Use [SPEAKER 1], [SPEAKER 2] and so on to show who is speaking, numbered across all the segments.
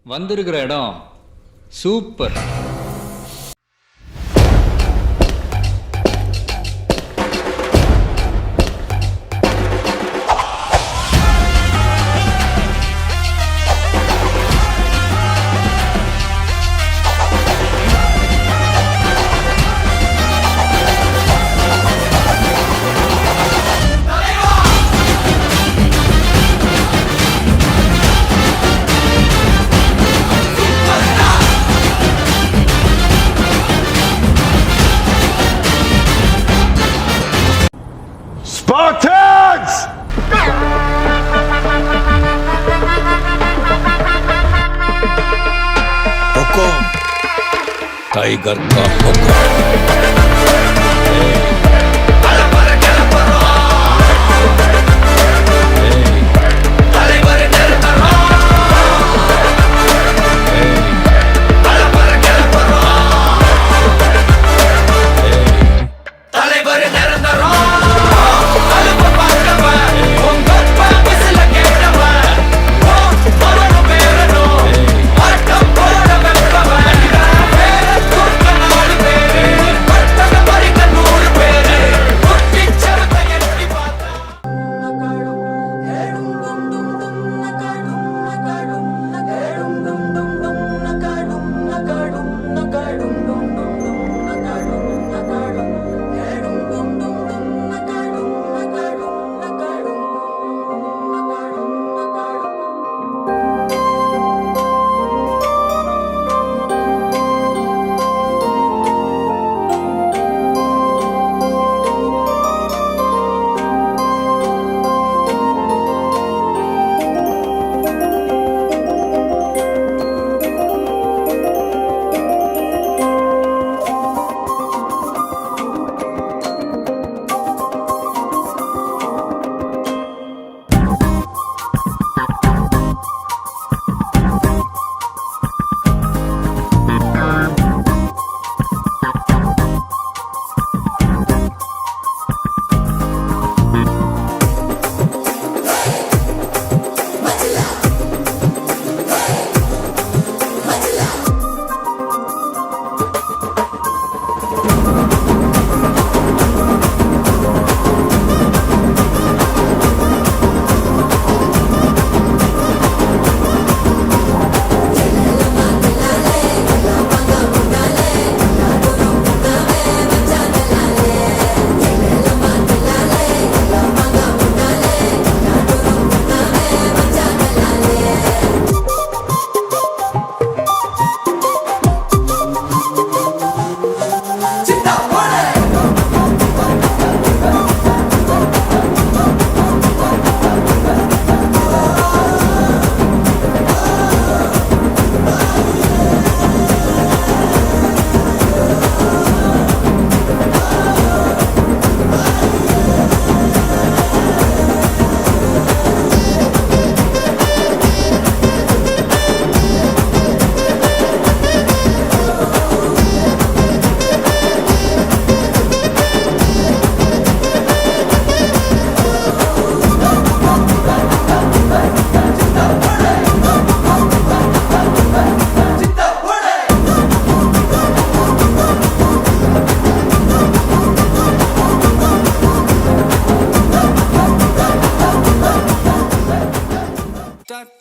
[SPEAKER 1] வந்திருக்கிற இடம் super.
[SPEAKER 2] Spartans!
[SPEAKER 3] हुकुम tiger का हुक्म।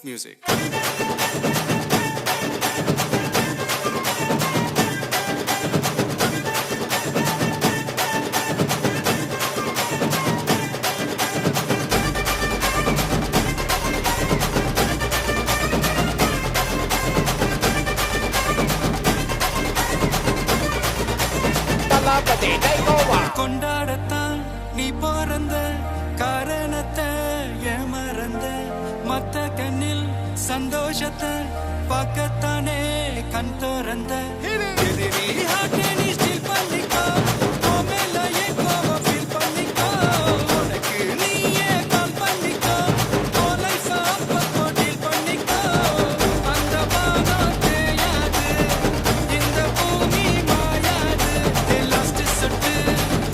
[SPEAKER 3] Music. கொண்டாடத்தான் நீ பிறந்த காரணத்தை ஏமறந்த மத்த கண்ணில் சந்தோஷத்தை பார்க்கத்தானே கண் திறந்த நீ ஸ்டில் பண்ணிக்கோ மேலையே கோவம் ஃபீல் பண்ணிக்கோ உனக்கு நீயே கால் பண்ணிக்கோ லைஃப் அப்போ டீல் பண்ணிக்கோ அந்த வானம் தேயாது இந்த பூமி மாயாது லாஸ்ட் சொட்டு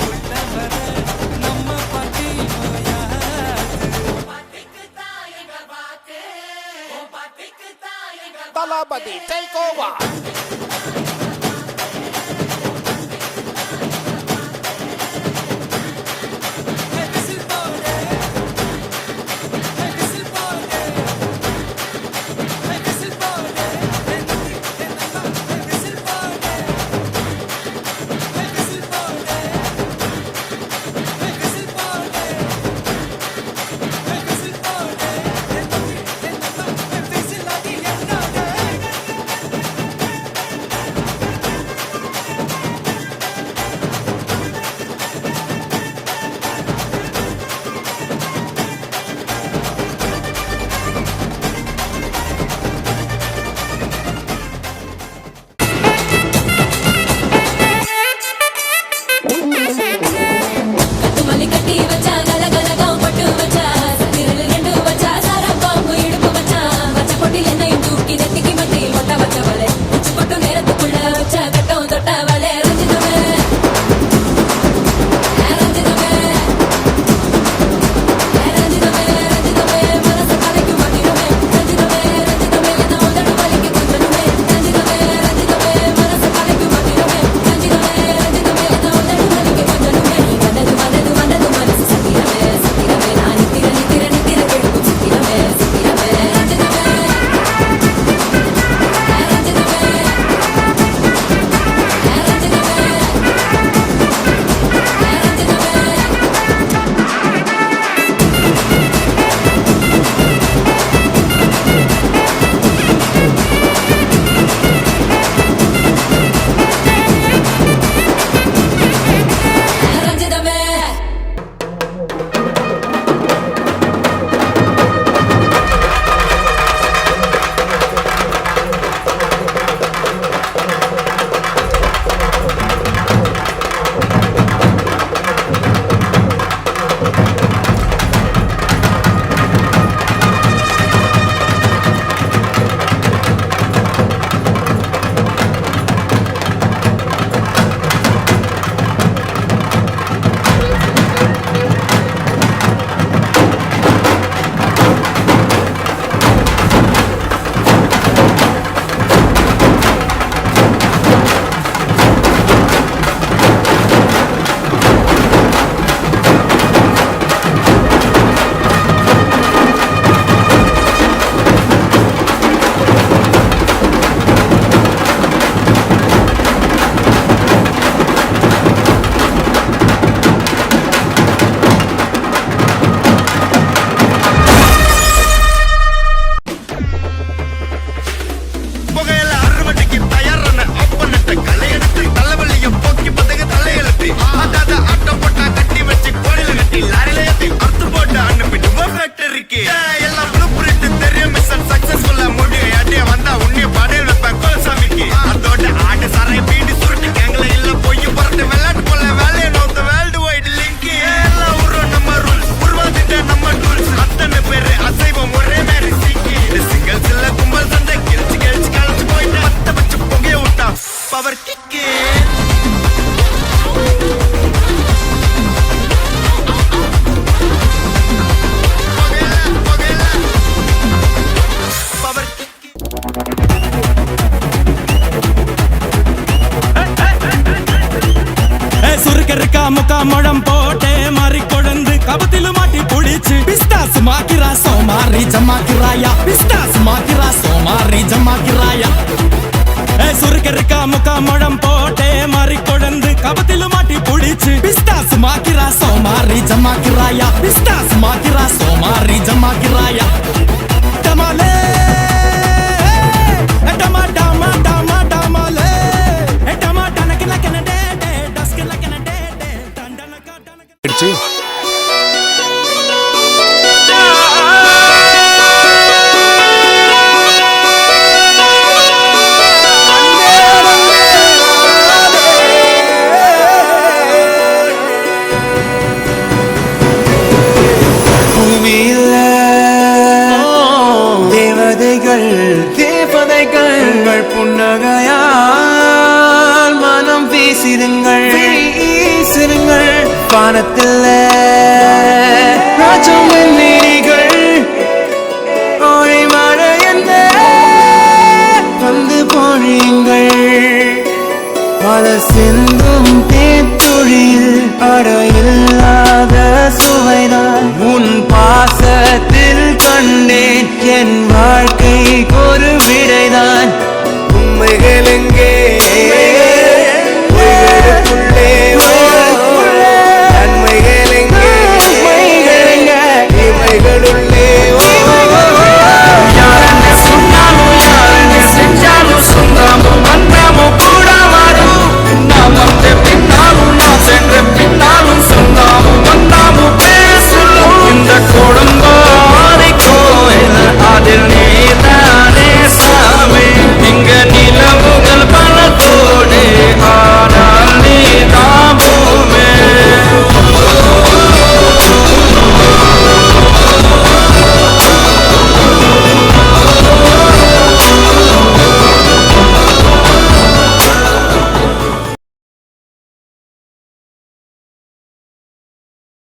[SPEAKER 3] உள்ள வர நம்ம பாட்டி நோயாது பாட்டிக்கு தான் எங்க பாட்டு பாட்டிக்கு தான் எங்க
[SPEAKER 2] தளபதி டேக் ஓவர்.
[SPEAKER 4] முக்கா முழம் போட்டே மாறி கொழுந்து கபத்திலும் மாட்டி புடிச்சு பிஸ்தாஸ் மாக்கிரா சோமாரி ஜமாக்கிராயா பிஸ்தாஸ் மாக்கிரா சோமாரி ஜமாக்கிராயா சுருக்க இருக்கா முக்கா முழம் போட்டே மாறி கொழுந்து கபத்திலும் மாட்டி புடிச்சு பிஸ்தாஸ் மாக்கிரா சோமாரி ஜமாக்கிராயா பிஸ்தாஸ் மாக்கிரா சோமாரி ஜமாக்கிராயா டமாலே டமா டமா டமா டமாலே டமா டனக்கு லக்கன டே டே டஸ்க் லக்கன டே டே டண்டனக டனக
[SPEAKER 5] தேவதைகள் புன்னகையால் மனம் வீசிடுங்கள் வானத்தில் ராஜமின்னிகள் ஓடி மழை என்ன பொழியுங்கள் மத சிந்தும் தேத்துழியில் அடையில்லாத சுவைதான் உன் பாசத்தில் கண்டேன் என் வாழ்க்கைக்கு ஒரு விடைதான் உண்மைகள் எங்கே